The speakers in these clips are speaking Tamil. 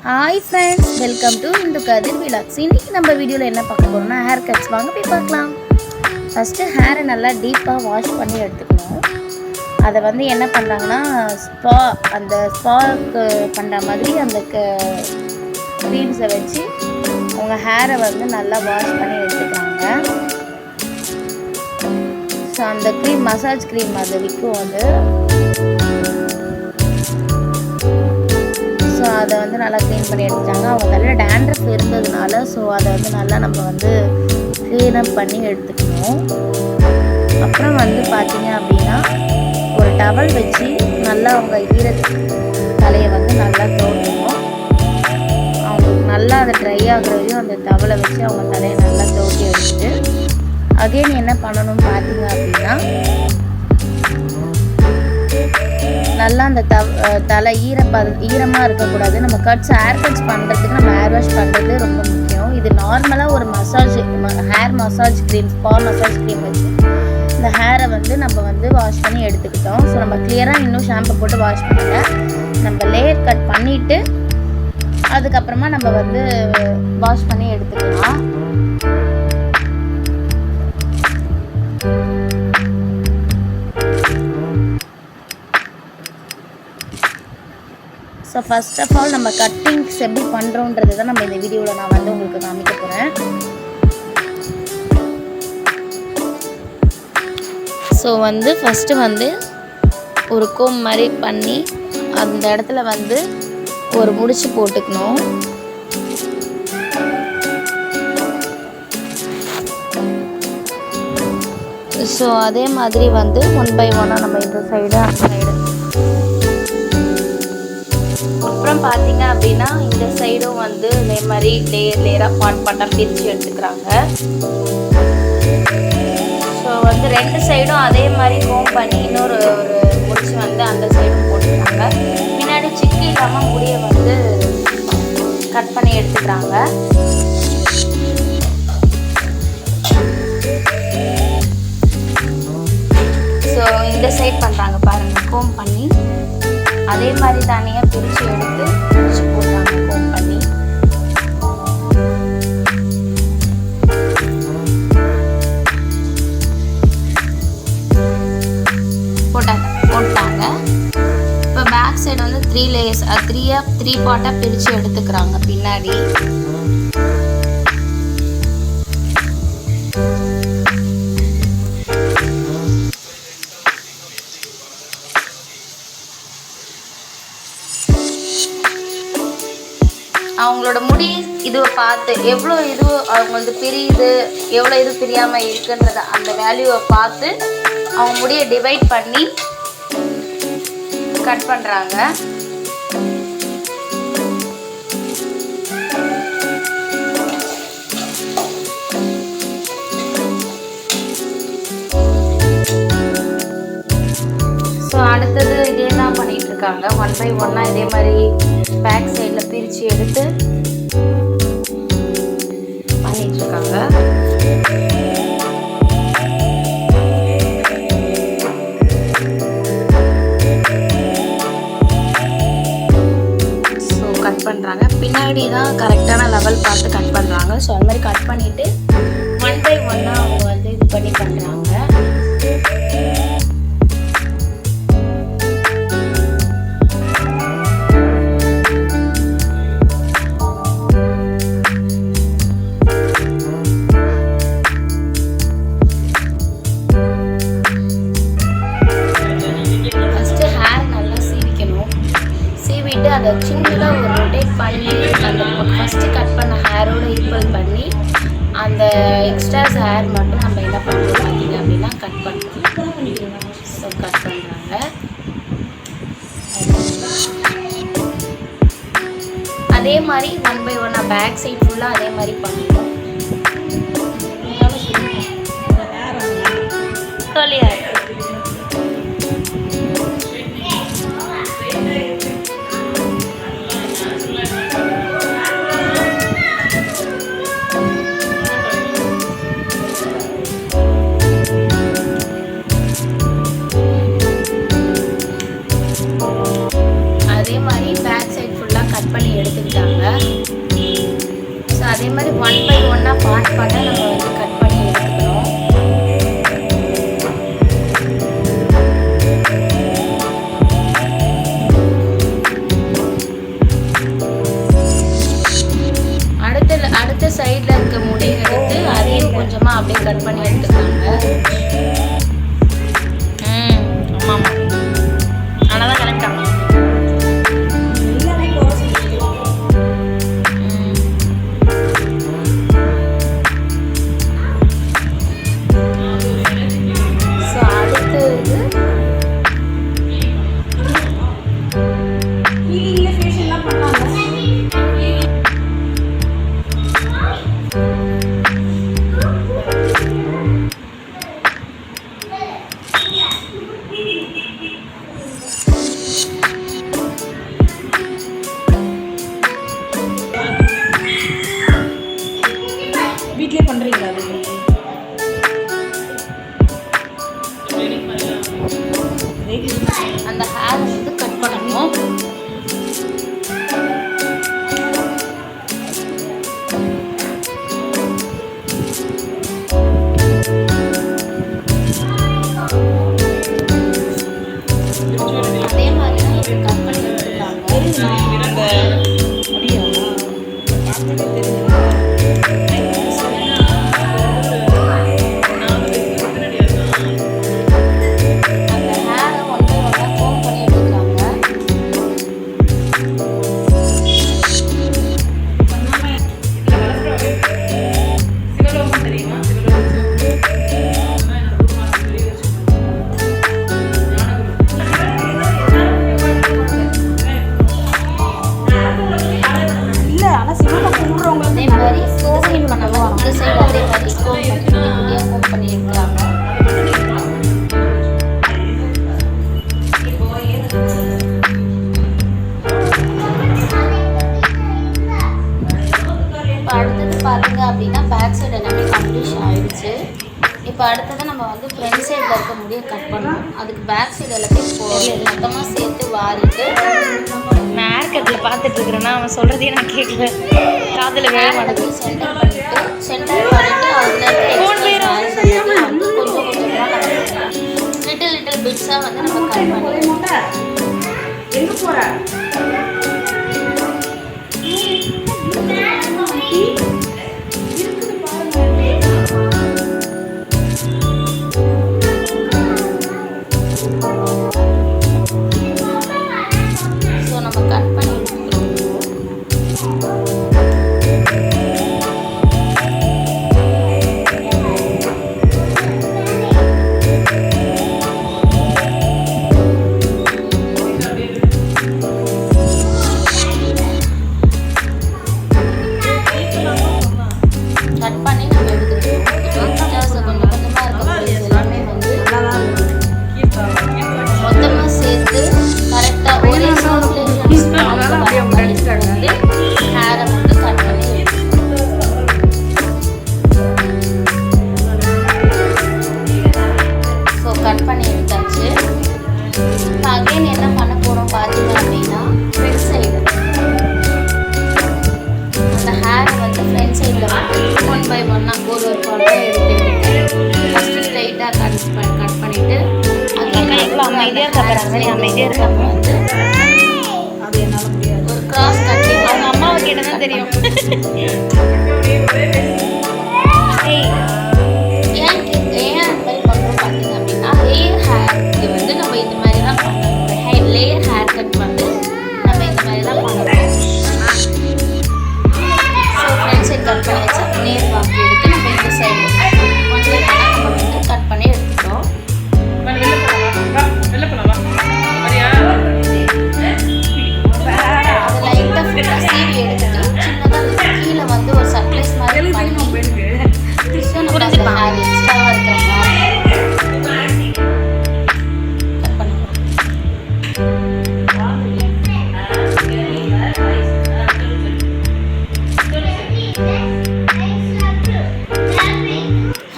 Hi friends, welcome to Hindu Kathir vlogs. இன்றைக்கி நம்ம வீடியோவில் என்ன பார்க்க போகிறோம்னா ஹேர் கட்ஸ். வாங்க போய் பார்க்கலாம். ஃபஸ்ட்டு ஹேரை நல்லா டீப்பாக வாஷ் பண்ணி எடுத்துக்கணும். அதை என்ன பண்ணுறாங்கன்னா அந்த ஸ்பாக்கு பண்ணுற மாதிரி அந்த க்ரீம்ஸை வச்சு உங்கள் ஹேரை நல்லா வாஷ் பண்ணி எடுத்துக்கிறாங்க. ஸோ அந்த க்ரீம் மசாஜ் க்ரீம் அது விற்கும். ஸோ அதை நல்லா க்ளீன் பண்ணி எடுத்துட்டாங்க. அவங்க நல்ல டேண்ட்ரஃப் இருந்ததுனால ஸோ அதை நல்லா நம்ம க்ளீனப் பண்ணி எடுத்துக்கணும். அப்புறம் பார்த்தீங்க அப்படின்னா ஒரு டவல் வச்சு நல்லா அவங்க தலையை நல்லா தோட்டணும். அவங்களுக்கு நல்லா அதை ட்ரை ஆகுறதையும் அந்த டவலை வச்சு அவங்க தலையை நல்லா தோட்டி எடுத்துட்டு அகைன் என்ன பண்ணணும்னு பார்த்தீங்க அப்படின்னா நல்லா அந்த தலை ஈரமாக இருக்கக்கூடாது. நம்ம ஹேர் கட்ஸ் பண்ணுறதுக்கு நம்ம ஹேர் வாஷ் பண்ணுறது ரொம்ப முக்கியம். இது நார்மலாக ஒரு hair massage cream, spa massage cream வச்சு இந்த ஹேரை நம்ம வாஷ் பண்ணி எடுத்துக்கிட்டோம். ஸோ நம்ம கிளியராக இன்னும் ஷாம்பு போட்டு வாஷ் பண்ணல. நம்ம லேயர் கட் பண்ணிவிட்டு அதுக்கப்புறமா நம்ம வாஷ் பண்ணி எடுத்துக்கலாம். ஸோ ஃபர்ஸ்ட் ஆஃப் ஆல் நம்ம கட்டிங்ஸ் எப்படி பண்ணுறோன்றது தான் நம்ம இந்த வீடியோவில் நான் உங்களுக்கு காமிக்க போகிறேன். ஸோ ஃபஸ்ட்டு ஒரு கோம் மாதிரி பண்ணி அந்த இடத்துல ஒரு முடிச்சு போட்டுக்கணும். ஸோ அதே மாதிரி 1 by 1 நம்ம இந்த சைடு அந்த சைடு அப்புறம் பார்த்தீங்க அப்படின்னா இந்த சைடும் இதே மாதிரி லேயராக பாட்டாக பிரித்து எடுத்துக்கிறாங்க. ஸோ 2 சைடும் அதே மாதிரி கோம் பண்ணி இன்னொரு முடிச்சு அந்த சைடும் போட்டுக்கிறாங்க. பின்னாடி சிக்கி இல்லாமல் முடியை கட் பண்ணி எடுத்துக்கிறாங்க. ஸோ இந்த சைட் பண்ணுறாங்க பாருங்கள், கோம் பண்ணி அதே மாதிரி தனியாக பிரித்து எடுத்து பிரித்து போட்டாங்க கோம் பண்ணி. போட்டாங்க. இப்போ பேக் சைடு 3 லேயர்ஸ் 3 பார்ட்டாக பிரித்து எடுத்துக்கிறாங்க பின்னாடி. அவங்களோட முடி இதுவை பார்த்து எவ்வளோ இது அவங்களது பிரியுது, எவ்வளோ இது பிரியாமல் இருக்குன்றத அந்த வேல்யூவை பார்த்து அவங்க முடியை டிவைட் பண்ணி கட் பண்ணுறாங்க. ஸோ அடுத்தது இதே தான் பண்ணிகிட்டு இருக்காங்க. 1 by 1 இதே மாதிரி பேக் சைடில் பிரித்து எடுத்து பண்ணிகிட்ருக்காங்க. ஸோ கட் பண்ணுறாங்க. பின்னாடி தான் கரெக்டான லெவல் பார்த்து கட் பண்ணுறாங்க. ஸோ அது மாதிரி கட் பண்ணிவிட்டு 1 by 1 அவங்க இது பண்ணி பண்ணுறாங்க. அதை சின்னதாக ஒரு ரொட்டேட் பண்ணி அந்த ஃபஸ்ட்டு கட் பண்ண ஹேரோடு ஈக்குவல் பண்ணி அந்த எக்ஸ்ட்ராஸ் ஹேர் மட்டும் நம்ம என்ன பண்ணுறோம் பார்த்தீங்க அப்படின்னா கட் பண்ணுறோம். ஸோ கட் பண்ணுறாங்க. அதே மாதிரி 1 by 1 பேக் சைட் ஃபுல்லாக அதே மாதிரி பண்ணுறோம். அதே மாதிரி பேக் சைட் ஃபுல்லாக கட் பண்ணி எடுத்துக்கிட்டாங்க. ஸோ அதே மாதிரி 1 by 1 பார்ட்டாக நம்ம வந்து கட் பண்ணி எடுத்துக்கணும். அடுத்த சைடில் இருக்க முடியை எடுத்து அதையும் கொஞ்சமாக அப்படியே கட் பண்ணி எடுத்துக்காங்க. ஆமாம் ஆனால் தான் கரெக்டாக. வீட்லயே பண்றீங்களா? அந்த ஹேர் வந்து கட் பண்ணணும். அதே மாதிரி தான் இது கட் பண்ணி எடுத்துருக்காங்க. பாருங்க அப்படின்னா பேக் சைடு எல்லாமே கம்ப்ளீட் ஆயிடுச்சு. இப்போ அடுத்தது நம்ம வந்து ஃப்ரண்ட் சைடில் இருக்க முடியை கட் பண்ணணும். அதுக்கு பேக் சைடு எல்லாத்தையும் மொத்தமாக சேர்த்து வாரிட்டு நான் ஹேர் கட்டில் பார்த்துட்டு இருக்கிறேன்னா அவன் சொல்கிறதையும் நான் கேட்கல, காதில் வேலை மாட்டேது. சென்டர் பண்ணிவிட்டு அதில் வந்து கொஞ்சம் கொஞ்சமாக லிட்டில் பிட்ஸாக வந்து நம்ம கட் பண்ணி எங்கே போகிற அமைதியாக இருக்க அமைதியாக இருக்காங்க வந்து அது என்னால் முடியாது. ஒரு கிராஸ் கட்டிங் அவங்க அம்மாவை கேட்டால் தான் தெரியும். ஏன் அந்த மாதிரி பண்ணுறோம் பார்த்தீங்க அப்படின்னா லேயர் ஹேருக்கு வந்து நம்ம இந்த மாதிரி தான் பண்ணணும். லேயர் ஹேர் கட் வந்து நம்ம இந்த மாதிரி தான் பண்ணணும். ஸோ ஃப்ரண்ட் சைட் கட் பண்ணி வச்சா நேர் வாங்கி எடுத்து நம்ம இந்த சைடு ஒன்றை நம்ம வந்து கட் பண்ணி எடுத்துக்கிறோம்.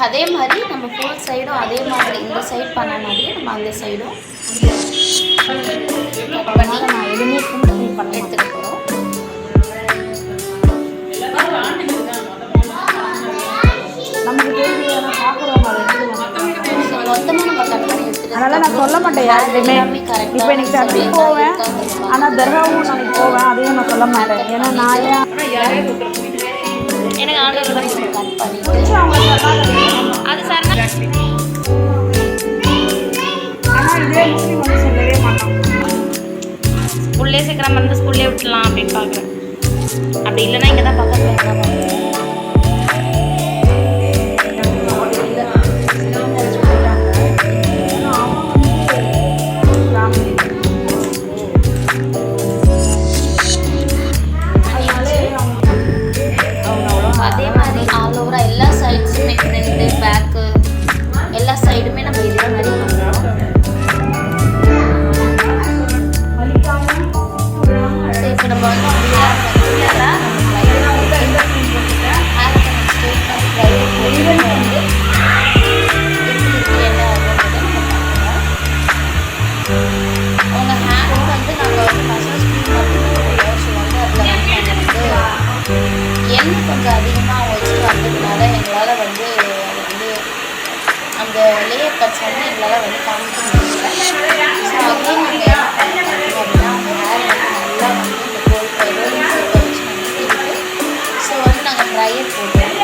அதே மாதிரி நம்ம ஃபுல் சைடும் அதே மாதிரி இந்த சைடு பண்ண மாதிரியே நம்ம அந்த சைடும் கட் பண்ணி நான் எதுவுமே பண்ணி எடுத்துகிட்டு போகிறோம். நான் சொல்ல மாட்டேன் யாருமே. இப்போ எனக்கு சர்ச்சுக்கு போவேன், ஆனால் தர்காவும் நாளைக்கு போவேன், அதையும் நான் சொல்ல மாட்டேன். ஏன்னா நான் எனக்கு ஆண்டவர் தான் கட் பண்ணி அது சார். ஆனால் இதே முஸ்லீம் வந்து சொல்லவே மாட்டான். ஸ்கூல்லே சீக்கிரம் வந்து ஸ்கூல்லே விட்டுலாம் அப்படின்னு பார்க்குறேன். அப்படி இல்லைன்னா இங்கே தான் பக்கத்தில் என்ன பண்ணுறேன். அதே மாதிரி ஆல் ஓவராக எல்லா சைட்ஸுமே ஃப்ரண்ட்டு பேக்கு எல்லா சைடுமே நம்ம இதே மாதிரி பண்ணுறோம். ஸோ இப்போ நம்ம வந்து அவங்க ஹேர் வந்து நம்ம வந்து மசாஜ் ஸோ வந்து அதில் வந்து நம்ம வந்து எண்ணெய் கொஞ்சம் அதிகமாக வச்சு வந்ததுனால எங்களால் வந்து அந்த லேயர் கட்ஸ் வந்து எங்களால் வந்து காமிக்க முடியல. ஸோ அதே நம்ம என்ன பண்ணுறோம் அப்படின்னா அவங்க ஹேர் வந்து நல்லா வந்து இந்த கோல்டு வச்சு நம்ம ஸோ வந்து நாங்கள் ட்ரையர் போடுறோம்.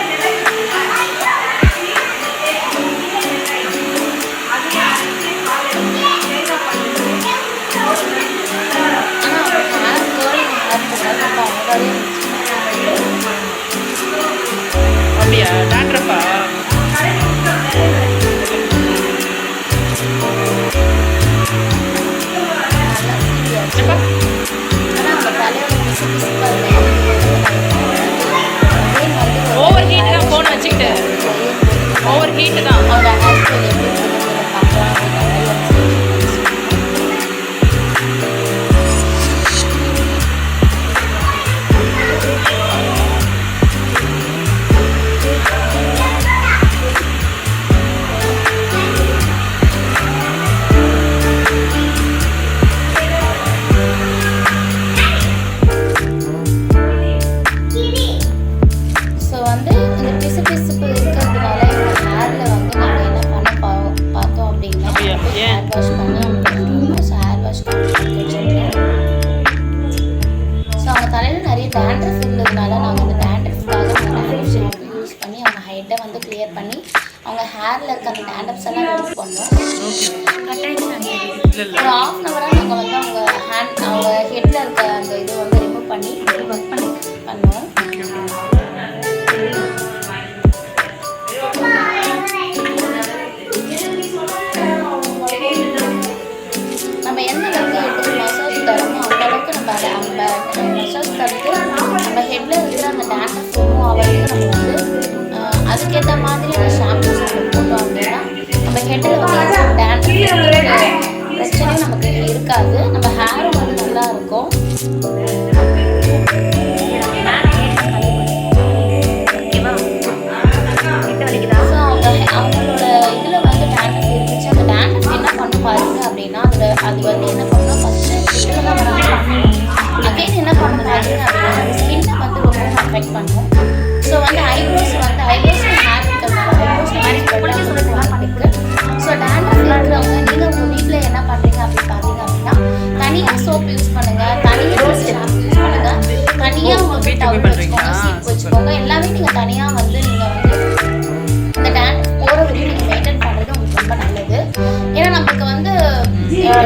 அப்படியா டாக்டரப்பா? ஓவர் ஹீட் தான் ஃபோனை வச்சுக்கிட்டு ஓவர் ஹீட்டு தான். டேண்ட்ரஃப் இருந்ததுனால நாங்கள் அந்த டேண்ட்ரஃப்காக டேண்ட்ரஃப் ஷாம்பு யூஸ் பண்ணி அவங்க ஹெட்டை வந்து கிளியர் பண்ணி அவங்க ஹேரில் இருக்க அந்த டேண்ட்ரஃப்ஸ் எல்லாம் ரிமூவ் பண்ணோம். ஒரு ½ ஹவராக நாங்கள் வந்து அவங்க ஹெட்டில் இருக்க அந்த இது வந்து ரிமூவ் பண்ணி ஒர்க் பண்ணோம். நம்ம எந்த அளவுக்கு ஹெட்டுக்கு மசாஜ் தரமோ அந்த அளவுக்கு நம்ம அந்த மசாஜ் தடுத்து நம்ம ஹெட்டில் இருக்கிற அந்த டேண்ட்ரஃப் ரிமூவ் ஆகிறதுக்கு நம்ம வந்து அதுக்கேற்ற மாதிரி அந்த ஷாம்பூஸ் நம்ம போட்டோம் அப்படின்னா நம்ம ஹெட்டில் வந்து டேண்ட்ரஃப் பிரச்சனையும் நமக்கு இருக்காது, நம்ம ஹேரும் வந்து நல்லா இருக்கும். ஸோ அவங்களோட இதில் வந்து டேண்ட்ரஃப் இருந்துச்சு. அந்த டேண்ட்ரஃப் என்ன பண்ணும் பாருங்க அப்படின்னா அது வந்து என்ன பண்ணணும் ஃபஸ்ட்டு ஹெட்டில் தான் வராங்க. அகைன் என்ன பண்ணணும் பாருங்க அப்படின்னா அந்த ஸ்கின்னை வந்து ரொம்ப அஃபெக்ட் பண்ணும். ஸோ வந்து ஐப்ரோஸ் ஹேர் இருக்கிறதுனால ஐப்ரோஸ் இருக்குது. ஸோ டேண்ட்ரஃப் இருக்கிறவங்க நீங்கள் உங்கள் வீட்டில் என்ன பண்ணுறீங்க அப்படின்னு பார்த்தீங்க அப்படின்னா தனியாக சோப் யூஸ் பண்ணுங்கள், தனியாக ஷாம்பு யூஸ் பண்ணுங்கள், தனியாக உங்களுக்கு டவுல் வச்சுக்கோங்க, சீப் வச்சுக்கோங்க. எல்லாமே நீங்கள் தனியாக வந்து நீங்கள் வந்து இந்த டேண்ட்ரஃப் போகிற வரையும் நீங்கள் மெயின்டைன் பண்ணுறது உங்களுக்கு ரொம்ப நல்லது. ஏன்னா நமக்கு வந்து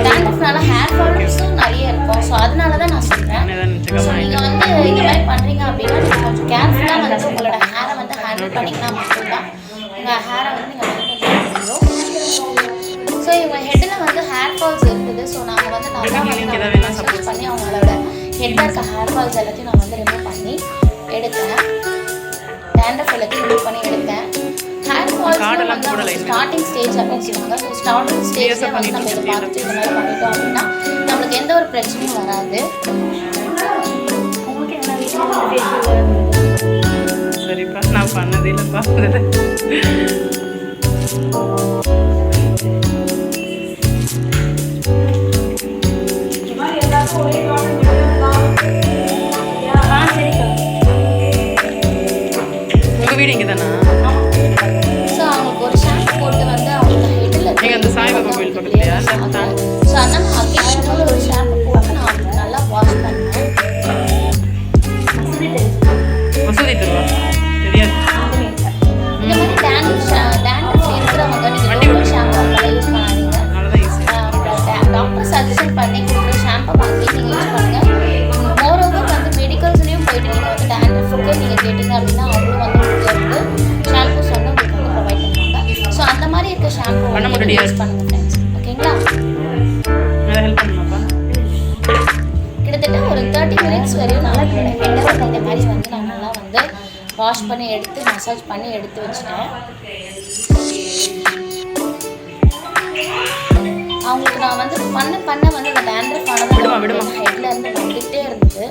டேண்ட்ரஃப்னால ஹேர் ஃபால்ஸும் நிறைய இருக்கும். ஸோ அதனால தான் நான் சொல்கிறேன். ஸோ நீங்கள் வந்து இந்த மாதிரி பண்ணுறீங்க அப்படின்னா நீங்கள் கொஞ்சம் கேர்ஃபுல்லாக வந்து உங்களோட ஹேரை வந்து ஹேண்டில் பண்ணிங்கன்னா மட்டும்தான் உங்கள் ஹேரை வந்து நீங்கள் மெயின்டைன் பண்ண முடியும். ஸோ இவங்க ஹெட்டில் வந்து ஹேர் ஃபால்ஸ் இருக்குது. ஸோ நாங்கள் வந்து நல்லா வந்து மசாஜ் பண்ணி அவங்களோட ஹெட்டில் இருக்க ஹேர் ஃபால்ஸ் எல்லாத்தையும் நான் வந்து ரிமூவ் பண்ணி எடுத்தேன். டேண்ட்ரஃப் எல்லாத்தையும் ரிமூவ் பண்ணி எடுத்தேன். ஹேர் ஃபால்ஸ் வந்து ஸ்டார்டிங் ஸ்டேஜ் அப்படின்னு சொல்லுவாங்க. ஸோ ஸ்டார்டிங் ஸ்டேஜில் வந்து நம்ம இதை பார்த்துட்டு இந்த மாதிரி பண்ணிட்டோம் அப்படின்னா நம்மளுக்கு எந்த ஒரு பிரச்சனையும் வராது. உங்களுக்கு என்ன வீட்டில் சரிப்பா, நான் பண்ணதே இல்லைப்பா. உங்கள் வீடு இங்கே தானா? ஸோ அவங்களுக்கு ஒரு ஷாம்பு போட்டு வந்து அவங்க ஹெட்டில் நீங்கள் அந்த சாய்பாபா கோயில் பக்கத்துலையா? யூஸ் பண்ணுங்க ஃப்ரெண்ட்ஸ். ஓகேங்களா? அதை ஹெல்ப் பண்ணுமாப்பா. கிட்டத்தட்ட ஒரு 30 மினிட்ஸ் வரையும் நல்லா ஹெட்டை வந்து இந்த மாதிரி வந்து நான் நல்லா வந்து வாஷ் பண்ணி எடுத்து மசாஜ் பண்ணி எடுத்து வச்சுட்டேன். அவங்களுக்கு நான் வந்து பண்ண வந்து அந்த டேண்ட்ரஃப் ஆனது ஹெட்ல இருந்து வந்துகிட்டே இருந்தது.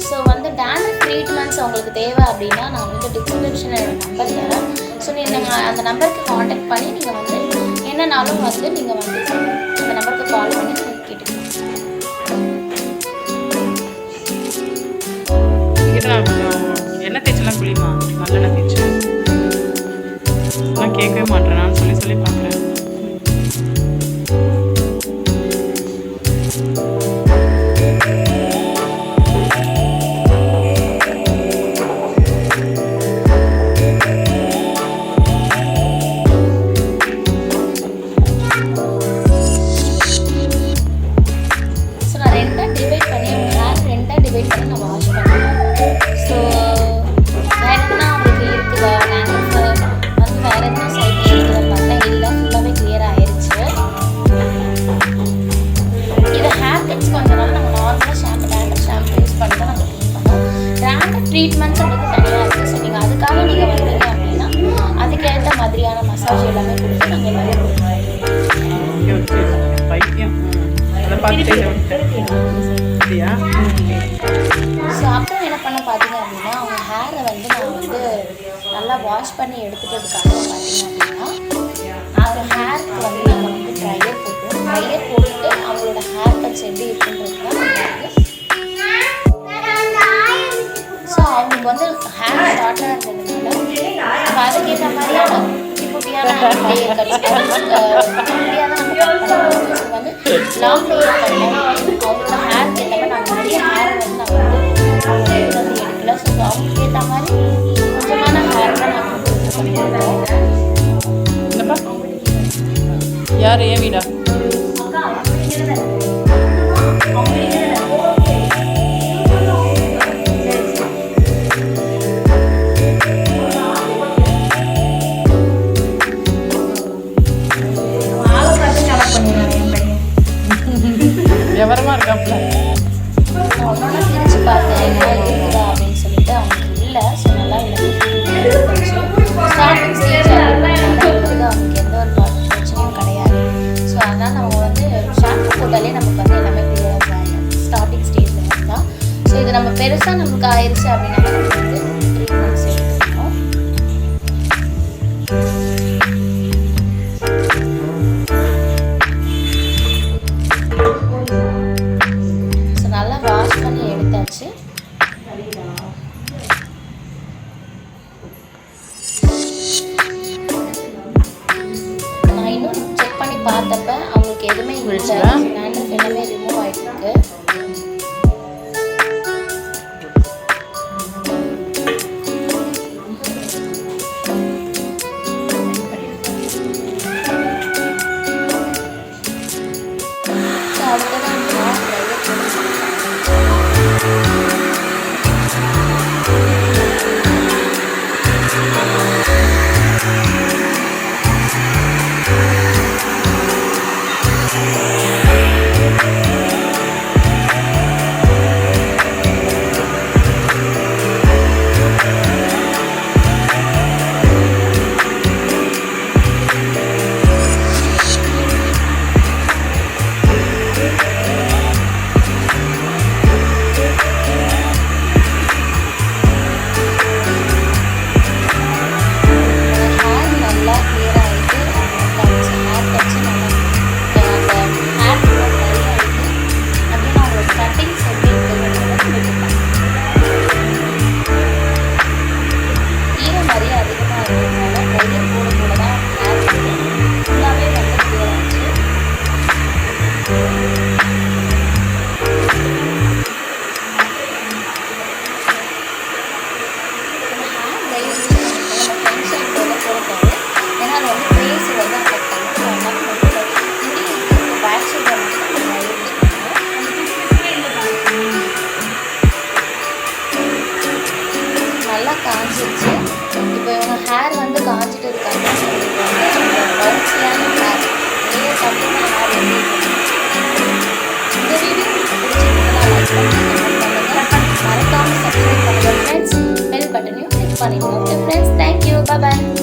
ஸோ வந்து டேண்ட்ரஃப் ட்ரீட்மெண்ட்ஸ் அவங்களுக்கு தேவை அப்படின்னா நான் வந்து டிஸ்கிரிப்ஷனில் நம்பர் தரேன். ஸோ நீங்கள் அந்த நம்பருக்கு காண்டாக்ட் பண்ணி நீங்கள் வந்து என்னன்னாலும் வந்து நீங்கள் வந்து அந்த நம்பருக்கு கால் பண்ணி நீங்கள் கேட்டுக்கலாம். எண்ணெய் தேய்ச்சலாம் குளிமா, நல்லெண்ணெய் தேய்ச்சி நான் கேட்கவே மாட்டேன். நான் சொல்லி பார்க்குறேன். ட்ரீட்மெண்ட்ஸ் உங்களுக்கு தனியாக இருக்குது. ஸோ நீங்கள் அதுக்காக நீங்கள் வந்தீங்க அப்படின்னா அதுக்கேற்ற மாதிரியான மசாஜ் எல்லாமே கொடுத்து நாங்கள் எல்லாமே ஸோ அப்புறம் என்ன பண்ண பார்த்தீங்க அப்படின்னா அவங்க ஹேரை வந்து நான் வந்து நல்லா வாஷ் பண்ணி எடுத்துட்டதுக்காக பார்த்தீங்க அப்படின்னா அவங்க ஹேருக்கு வந்து நாங்கள் வந்து ட்ரையர் போட்டுட்டு அவங்களோட ஹேர் கட்ஸ் எப்படி இருக்குன்றது தான் ஸோ அவங்களுக்கு வந்து ஹேர் ஷார்ட்டாக இருந்ததுனால நம்ம அதுக்கேற்ற மாதிரியான குட்டியான லேயர் கட்ஸ் குட்டியாக தான் நம்ம கட் பண்ணுவோம். ஸோ வந்து லாங் லேயர் பண்ணல அவங்களோட ஹேருக்கு ஏற்ற மாதிரி நாங்கள் நிறைய ஹேரை வந்து நாங்கள் வந்து எடுக்கல. ஸோ அவங்களுக்கு ஏற்ற மாதிரி கொஞ்சமான ஹேர் தான் நாங்கள் வந்து யூஸ் பண்ணியிருக்கோம். யார் ஏன் வீடா? விவரமா இருக்காப்ல. ஒன்னொன்னா பிரிச்சு பார்த்தேன் என்ன இருக்குதா அப்படின்னு சொல்லிட்டு அவங்களுக்கு இல்லை. ஸோ நல்லா ஸ்டார்டிங் ஸ்டேஜ் வந்து அவங்களுக்கு எந்த ஒரு பிரச்சனையும் கிடையாது. ஸோ அதனால் நம்ம வந்து ஷாம்பு போட்டாலே நமக்கு வந்து எல்லாமே கிளியர் ஆகிடும் ஸ்டார்டிங் ஸ்டேஜில் தான். ஸோ இது நம்ம பெருசாக நமக்கு ஆயிடுச்சு அப்படின்னா நம்ம வந்து ட்ரீட்மெண்ட்ஸ் எடுத்துக்கணும். ஸோ நல்லா வாஷ் பண்ணி எடுத்தாச்சு. நான் இன்னும் செக் பண்ணி பார்த்தப்ப அவங்களுக்கு எதுவுமே இல்லை. டேண்ட்ரஃப் எல்லாமே ரிமூவ் ஆகிட்டு இருக்கு. ஸோ அடுத்ததான் ஹேர் ட்ரையர் பாய்.